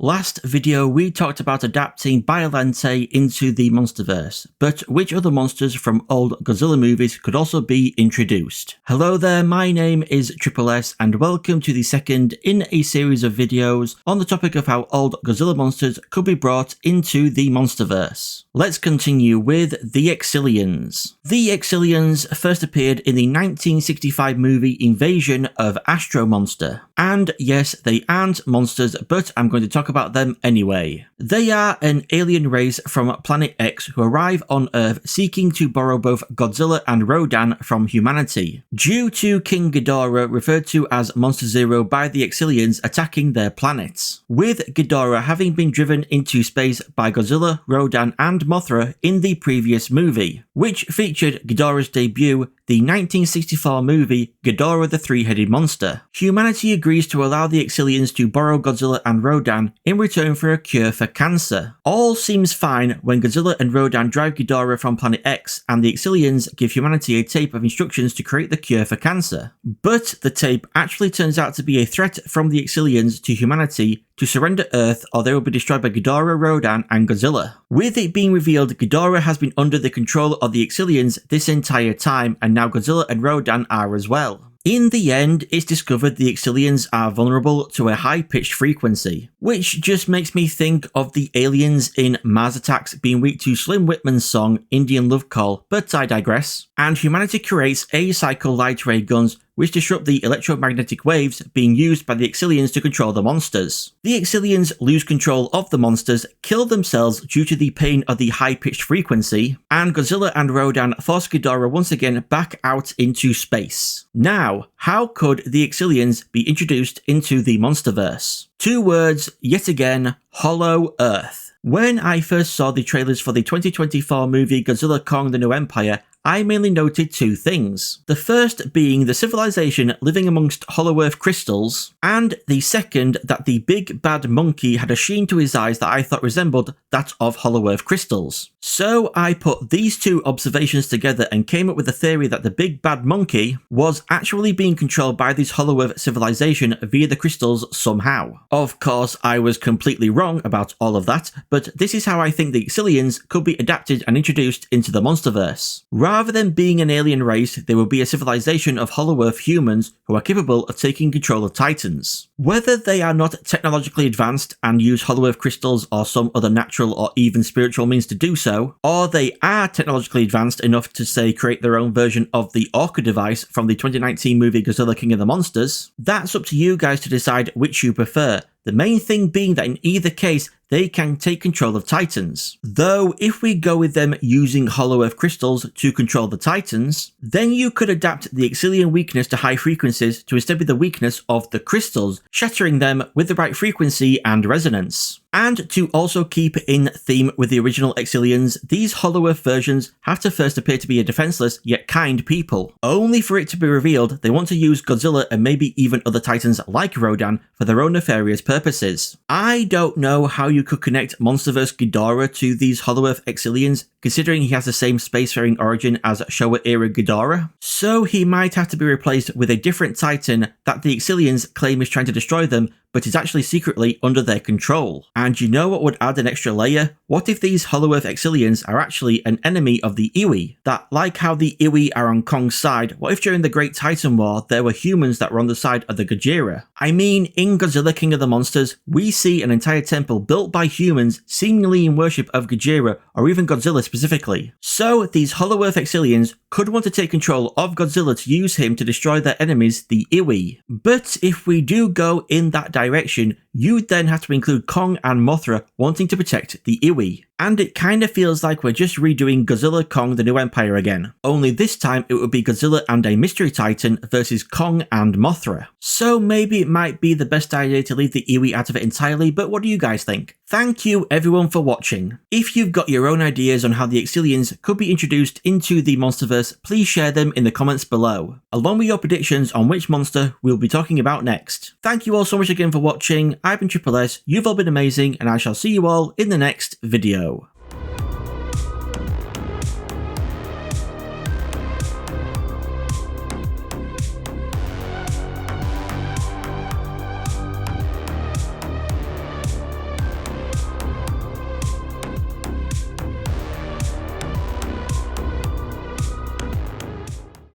Last video we talked about adapting Biollante into the Monsterverse, but which other monsters from old Godzilla movies could also be introduced? Hello there, my name is Triple S and welcome to the second in a series of videos on the topic of how old Godzilla monsters could be brought into the Monsterverse. Let's continue with the Xiliens. The Xiliens first appeared in the 1965 movie Invasion of Astro Monster. And yes, they aren't monsters, but I'm going to talk about them anyway. They are an alien race from Planet X who arrive on Earth seeking to borrow both Godzilla and Rodan from humanity, due to King Ghidorah, referred to as Monster Zero by the Xiliens, attacking their planet, with Ghidorah having been driven into space by Godzilla, Rodan and Mothra in the previous movie, which featured Ghidorah's debut, the 1964 movie Ghidorah the Three-Headed Monster. Humanity agrees to allow the Xiliens to borrow Godzilla and Rodan in return for a cure for cancer. All seems fine when Godzilla and Rodan drive Ghidorah from Planet X and the Xiliens give humanity a tape of instructions to create the cure for cancer. But the tape actually turns out to be a threat from the Xiliens to humanity to surrender Earth or they will be destroyed by Ghidorah, Rodan and Godzilla. With it being revealed, Ghidorah has been under the control of the Xiliens this entire time, and now Godzilla and Rodan are as well. In the end, it's discovered the Xiliens are vulnerable to a high-pitched frequency, which just makes me think of the aliens in Mars Attacks being weak to Slim Whitman's song Indian Love Call, but I digress. And humanity creates a-cycle light ray guns which disrupt the electromagnetic waves being used by the Xiliens to control the monsters. The Xiliens lose control of the monsters, kill themselves due to the pain of the high-pitched frequency, and Godzilla and Rodan force Ghidorah once again back out into space. Now, how could the Xiliens be introduced into the Monsterverse? Two words, yet again, Hollow Earth. When I first saw the trailers for the 2024 movie Godzilla Kong the New Empire, I mainly noted two things. The first being the civilization living amongst Hollow Earth crystals, and the second that the big bad monkey had a sheen to his eyes that I thought resembled that of Hollow Earth crystals. So I put these two observations together and came up with the theory that the big bad monkey was actually being controlled by this Hollow Earth civilization via the crystals somehow. Of course, I was completely wrong about all of that, but this is how I think the Xiliens could be adapted and introduced into the Monsterverse. Rather than being an alien race, they will be a civilization of Hollow Earth humans who are capable of taking control of Titans. Whether they are not technologically advanced and use Hollow Earth crystals or some other natural or even spiritual means to do so, or they are technologically advanced enough to, say, create their own version of the Orca device from the 2019 movie Godzilla King of the Monsters, that's up to you guys to decide which you prefer. The main thing being that in either case, they can take control of Titans. Though, if we go with them using Hollow Earth crystals to control the Titans, then you could adapt the Xilien weakness to high frequencies to instead be the weakness of the crystals, shattering them with the right frequency and resonance. And to also keep in theme with the original Xiliens, these Hollow Earth versions have to first appear to be a defenseless yet kind people, only for it to be revealed they want to use Godzilla and maybe even other Titans like Rodan for their own nefarious purposes. I don't know how you could connect Monsterverse Ghidorah to these Hollow Earth Xiliens, considering he has the same spacefaring origin as Showa-era Ghidorah, so he might have to be replaced with a different Titan that the Xiliens claim is trying to destroy them, but is actually secretly under their control. And you know what would add an extra layer? What if these Hollow Earth Xiliens are actually an enemy of the Iwi? That, like how the Iwi are on Kong's side, what if during the Great Titan War there were humans that were on the side of the Gojira? I mean, in Godzilla King of the Monsters, we see an entire temple built by humans seemingly in worship of Gojira, or even Godzilla specifically. So these Hollow Earth Xiliens could want to take control of Godzilla to use him to destroy their enemies, the Iwi. But if we do go in that direction, you'd then have to include Kong and Mothra wanting to protect the Iwi. And it kinda feels like we're just redoing Godzilla Kong the New Empire again. Only this time it would be Godzilla and a Mystery Titan versus Kong and Mothra. So maybe it might be the best idea to leave the Iwi out of it entirely, but what do you guys think? Thank you everyone for watching. If you've got your own ideas on how the Xiliens could be introduced into the Monsterverse, please share them in the comments below, along with your predictions on which monster we'll be talking about next. Thank you all so much again for watching. I've been Triple S, you've all been amazing, and I shall see you all in the next video.